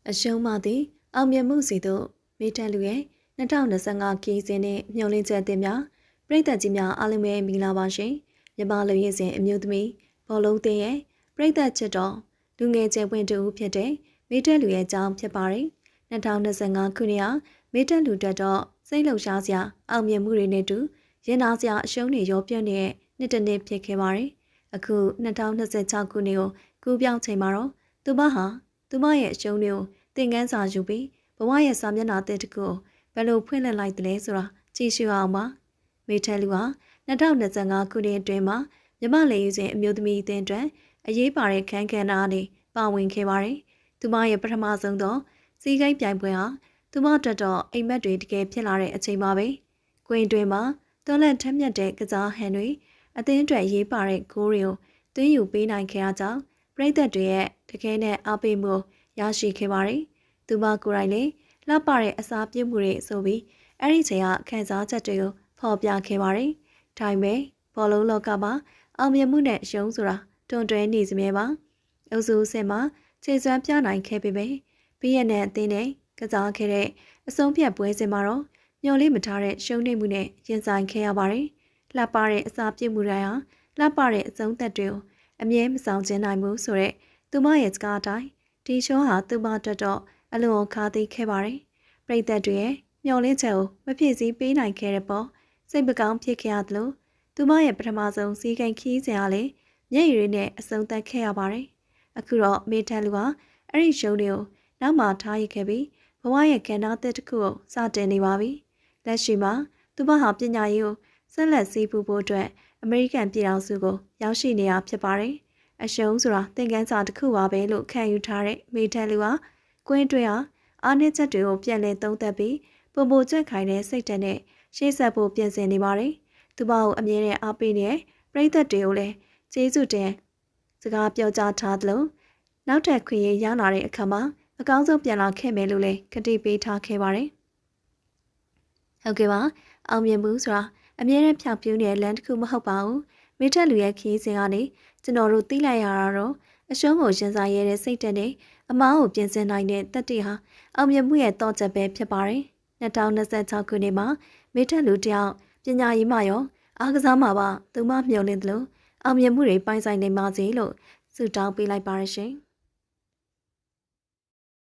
အရှုံးမသည်အောင်မြင်မှုစီသို့မိထက်လူရဲ့2025ခီးစဉ်နှင့်မျှော်လင့်ချက်တင်များပြည်သက်ကြီးများအားလုံးပဲမင်္ဂလာပါရှင်မြန်မာလူရည်စဉ်အမျိုးသမီးဘောလုံးသင်းရဲ့ပြည်သက်ချစ်တော်လူငယ်ကျယ်ပွင့်တူဖြစ်တဲ့မိထက်လူရဲ့အကြောင်းဖြစ်ပါတယ်2025ခုနှစ်ဟာမိထက်လူတက်တော့စိတ်လှုပ်ရှားစရာအောင်မြင်မှုတွေနဲ့တူရင်နာစရာအရှုံးတွေရောပြည့်နေတဲ့နှစ်တစ်နှစ်ဖြစ်ခဲ့ပါတယ်အခု2026ခုနှစ်ကိုကူးပြောင်းချိန်မှာတော့သူမဟာသူမရဲ့အရှုံးတွေကိုသင်ခန်းစာယူပြီးဘဝရဲ့စာမျက်နှာသစ်တစ်ခုကိုဘယ်လိုဖွင့်လှစ်လိုက်တယ်လဲဆိုတာကြည့်ရှုအောင်ပါမိထက်လူဟာ2025ခုနှစ်အတွင်းမှာမြမလေယူစဉ်အမျိုးသမီးအသင်းအတွက်အရေးပါတဲ့ခန်းကဏ္ဍအနေပါဝင်ခဲ့ပါတယ်သူမရဲ့ပထမဆုံးသောစီးကိန်းပြိုင်ပွဲဟာသူမတက်တော့အိမ်မက်တွေတကယ်ဖြစ်လာတဲ့အချိန်ပါပဲကွင်းတွင်မှာတော်လက်ထက်မြက်တဲ့ကစားဟန်တွေအသင်းအတွက်ရေးပါတဲ့ဂိုးတွေကိုသွင်းယူပေးနိုင်ခဲ့တာကြောင့်ပြည်သက်တွေရဲ့တကယ်နဲ့အားပေးမှုရရှိခဲ့ပါတယ်။သူမကိုယ်တိုင်လည်းလှပတဲ့အစာပြုတ်မှုတွေဆိုပြီးအဲ့ဒီချိန်ကခန်းစားချက်တွေကိုဖော်ပြခဲ့ပါတယ်။ဒါပေမဲ့ဘောလုံးလောကမှာအောင်မြင်မှုနဲ့အရှုံးဆိုတာတွန်တွဲနေစမြဲပါ။အုပ်စုအဆင့်မှာခြေစွမ်းပြနိုင်ခဲ့ပေမဲ့ပြီးရတဲ့အသင်းနဲ့ကစားခဲ့တဲ့အဆုံးဖြတ်ပွဲစဉ်မှာတော့ညှော်လေးမထားတဲ့ရှုံးနိမ့်မှုနဲ့ရင်ဆိုင်ခဲ့ရပါတယ်။လှပတဲ့အစာပြုတ်မှုတိုင်းဟာလှပတဲ့အဆုံးသက်တွေကိုအမြဲမဆောင်ကျဉ်နိုင်ဘူးဆိုတဲ့သူမရဲ့စကားအတိုင်းဒီရှုံးဟာသူမအတွက်တော့အလွန်ခါးသိခဲ့ပါတယ်။ပြည်သက်တွေရဲ့မျှော်လင့်ချက်ကိုမဖြည့်ဆည်းပေးနိုင်ခဲ့တဲ့ပေါ်စိတ်မကောင်းဖြစ်ခဲ့ရသလိုသူမရဲ့ပထမဆုံးစီးကိန်းခီးစဉ်ကလည်းမျက်ရည်တွေနဲ့အဆုံးသတ်ခဲ့ရပါတယ်။အခုတော့မေထန်လူဟာအဲ့ဒီရှုံးတွေကိုနောက်မှထားရခဲ့ပြီးဘဝရဲ့ကဏ္ဍသစ်တစ်ခုကိုစတင်နေပါပြီ။လက်ရှိမှာသူမဟာပညာရေးကိုဆက်လက်စီးပူးဖို့အတွက်အမေရိကန်ပြည်ထောင်စုကိုရောက်ရှိနေတာဖြစ်ပါတယ်။အရှုံးဆိုတာသင်ခန်းစာတစ်ခုပါပဲလို့ခံယူထားတဲ့မေထန်လူဟာကွင်းတွင်းဟာအားနည်းချက်တွေကိုပြန်လည်သုံးသပ်ပြီးပုံပိုချက်ခိုင်တဲ့စိတ်ဓာတ်နဲ့ရှေ့ဆက်ဖို့ပြင်ဆင်နေပါတယ်။သူမကိုအမြဲတမ်းအားပေးနေတဲ့ပြည်သက်တွေကိုလည်းကျေးဇူးတင်စကားပြောကြားထားသလိုနောက်ထပ်ခွင့်ရရလာတဲ့အခါမှာအကောင်းဆုံးပြန်လာခဲ့မယ်လို့လည်းကတိပေးထားခဲ့ပါတယ်။ဟုတ်ကဲ့ပါအောင်မြင်မှုဆိုတာအမြဲတမ်းဖြောင်ပြူးနေတဲ့လမ်းတစ်ခုမဟုတ်ပါဘူး။မိထက်လူရဲ့ခီးစဉ်ကနေကျွန်တော်တို့သိလိုက်ရတာတော့အရှုံးကိုရင်ဆိုင်ရတဲ့စိတ်ဓာတ်နဲ့အမားကိုပြင်ဆင်နိုင်တဲ့တတိဟာအောင်မြင်မှုရဲ့တော့ချက်ပဲဖြစ်ပါတယ်။2026ခုနှစ်မှာမိထက်လူတယောက်ပညာရေးမှာရောအားကစားမှာပါသူမမျှော်လင့်သလိုအောင်မြင်မှုတွေပိုင်ဆိုင်နေပါစေလို့ဆုတောင်းပေးလိုက်ပါရရှင်။